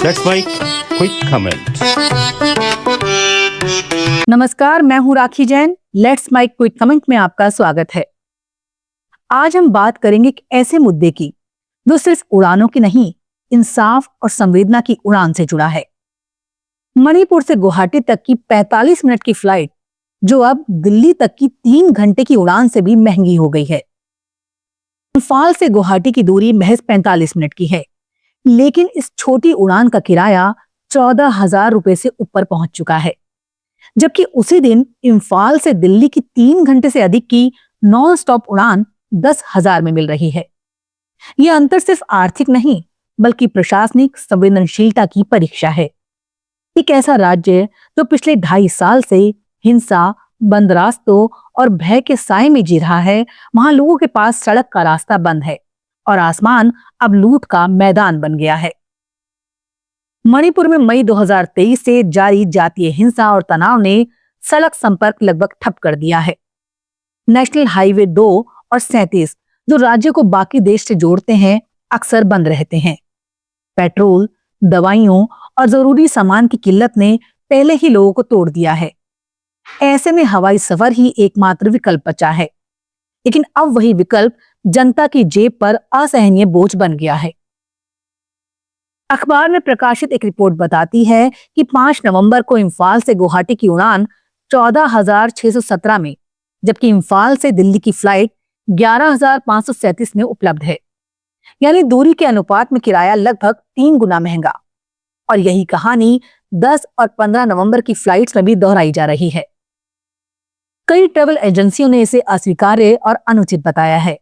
Let's make quick comment. नमस्कार, मैं हूं Rakhi Jain. Let's make quick comment में आपका स्वागत है। आज हम बात करेंगे एक ऐसे मुद्दे की जो सिर्फ उड़ानों की नहीं, इंसाफ और संवेदना की उड़ान से जुड़ा है। मणिपुर से गुवाहाटी तक की 45 मिनट की फ्लाइट जो अब दिल्ली तक की 3 घंटे की उड़ान से भी महंगी हो गई है। इम्फाल से गुवाहाटी की दूरी महज 45 मिनट की है, लेकिन इस छोटी उड़ान का किराया 14,000 रुपए से ऊपर पहुंच चुका है, जबकि उसी दिन इम्फाल से दिल्ली की 3 घंटे से अधिक की नॉन स्टॉप उड़ान 10,000 में मिल रही है। यह अंतर सिर्फ आर्थिक नहीं, बल्कि प्रशासनिक संवेदनशीलता की परीक्षा है। एक ऐसा राज्य जो पिछले 2.5 साल से हिंसा, बंद रास्तों और भय के साए में जी रहा है, वहां लोगों के पास सड़क का रास्ता बंद है और आसमान अब लूट का मैदान बन गया है। मणिपुर में मई 2023 से जारी जातीय हिंसा और तनाव ने सड़क संपर्क लगभग ठप कर दिया है। नेशनल हाईवे 2 और 37 जो राज्य को बाकी देश से जोड़ते हैं, अक्सर बंद रहते हैं। पेट्रोल, दवाइयों और जरूरी सामान की किल्लत ने पहले ही लोगों को तोड़ दिया है। ऐसे में हवाई सफर ही एकमात्र विकल्प बचा है, लेकिन अब वही विकल्प जनता की जेब पर असहनीय बोझ बन गया है। अखबार में प्रकाशित एक रिपोर्ट बताती है कि 5 नवंबर को इम्फाल से गुवाहाटी की उड़ान 14,617 में, जबकि इम्फाल से दिल्ली की फ्लाइट 11,537 में उपलब्ध है। यानी दूरी के अनुपात में किराया लगभग 3 गुना महंगा। और यही कहानी 10 और 15 नवंबर की फ्लाइट्स में भी दोहराई जा रही है। कई ट्रैवल एजेंसियों ने इसे अस्वीकार्य और अनुचित बताया है।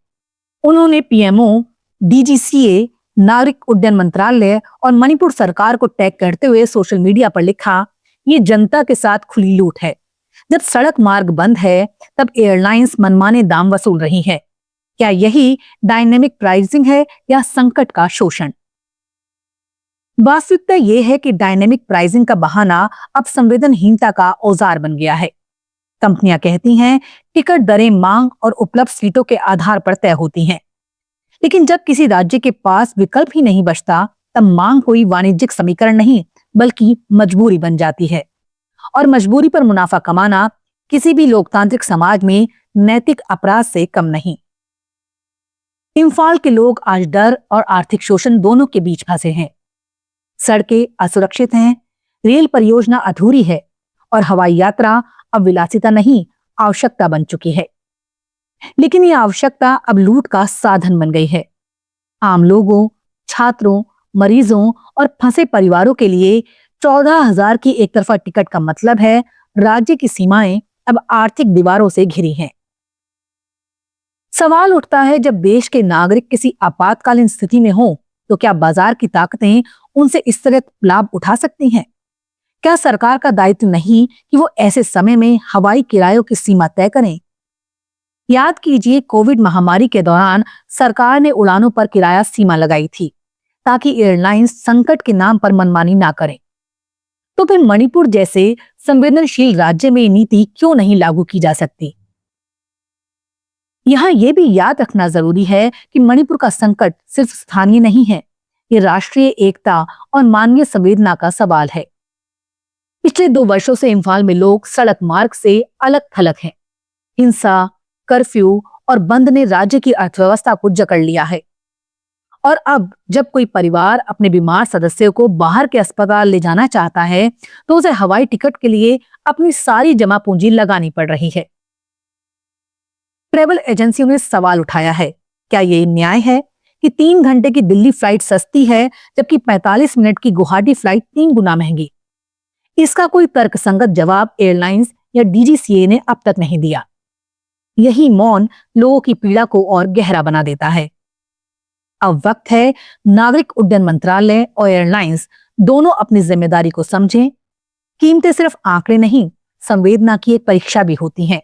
उन्होंने पीएमओ, डीजीसीए, नागरिक उड्डयन मंत्रालय और मणिपुर सरकार को टैग करते हुए सोशल मीडिया पर लिखा, ये जनता के साथ खुली लूट है। जब सड़क मार्ग बंद है, तब एयरलाइंस मनमाने दाम वसूल रही है। क्या यही डायनेमिक प्राइसिंग है या संकट का शोषण? वास्तविकता यह है कि डायनेमिक प्राइसिंग का बहाना अब संवेदनहीनता का औजार बन गया है। कंपनियां कहती हैं टिकट दरें मांग और उपलब्ध सीटों के आधार पर तय होती हैं, लेकिन जब किसी राज्य के पास विकल्प ही नहीं बचता, तब मांग कोई वाणिज्यिक समीकरण नहीं, बल्कि मजबूरी बन जाती है। और मजबूरी पर मुनाफा कमाना किसी भी लोकतांत्रिक समाज में नैतिक अपराध से कम नहीं। इम्फाल के लोग आज डर और आर्थिक शोषण दोनों के बीच फंसे हैं। सड़कें असुरक्षित हैं, रेल परियोजना अधूरी है और हवाई यात्रा अब विलासिता नहीं, आवश्यकता बन चुकी है। लेकिन यह आवश्यकता अब लूट का साधन बन गई है। आम लोगों, छात्रों, मरीजों और फंसे परिवारों के लिए 14,000 की एक तरफा टिकट का मतलब है राज्य की सीमाएं अब आर्थिक दीवारों से घिरी हैं। सवाल उठता है, जब देश के नागरिक किसी आपातकालीन स्थिति में हो, तो क्या बाजार की ताकतें उनसे इस तरह लाभ उठा सकती हैं? क्या सरकार का दायित्व नहीं कि वो ऐसे समय में हवाई किरायों की सीमा तय करें? याद कीजिए, कोविड महामारी के दौरान सरकार ने उड़ानों पर किराया सीमा लगाई थी ताकि एयरलाइंस संकट के नाम पर मनमानी ना करें। तो फिर मणिपुर जैसे संवेदनशील राज्य में ये नीति क्यों नहीं लागू की जा सकती? यहां यह भी याद रखना जरूरी है कि मणिपुर का संकट सिर्फ स्थानीय नहीं है, ये राष्ट्रीय एकता और मानवीय संवेदना का सवाल है। पिछले 2 वर्षों से इम्फाल में लोग सड़क मार्ग से अलग थलग हैं। हिंसा, कर्फ्यू और बंद ने राज्य की अर्थव्यवस्था को जकड़ लिया है। और अब जब कोई परिवार अपने बीमार सदस्य को बाहर के अस्पताल ले जाना चाहता है, तो उसे हवाई टिकट के लिए अपनी सारी जमा पूंजी लगानी पड़ रही है। ट्रैवल एजेंसियों ने सवाल उठाया है, क्या ये न्याय है कि 3 घंटे की दिल्ली फ्लाइट सस्ती है, जबकि 45 मिनट की गुवाहाटी फ्लाइट 3 गुना महंगी? इसका कोई तर्कसंगत जवाब एयरलाइंस या डीजीसीए ने अब तक नहीं दिया। यही मौन लोगों की पीड़ा को और गहरा बना देता है। अब वक्त है नागरिक उड्डयन मंत्रालय और एयरलाइंस दोनों अपनी जिम्मेदारी को समझें। कीमतें सिर्फ आंकड़े नहीं, संवेदना की एक परीक्षा भी होती हैं।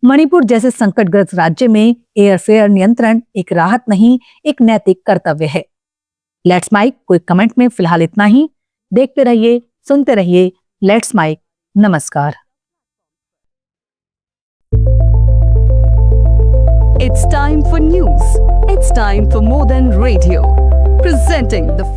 मणिपुर जैसे संकटग्रस्त राज्य में एयरफेयर नियंत्रण एक राहत नहीं, एक नैतिक कर्तव्य है। लेट्स माइक क्विक कमेंट में फिलहाल इतना ही। देखते रहिए, सुनते रहिए लेट्स माइक। नमस्कार। It's time for news. It's time for more than radio. Presenting the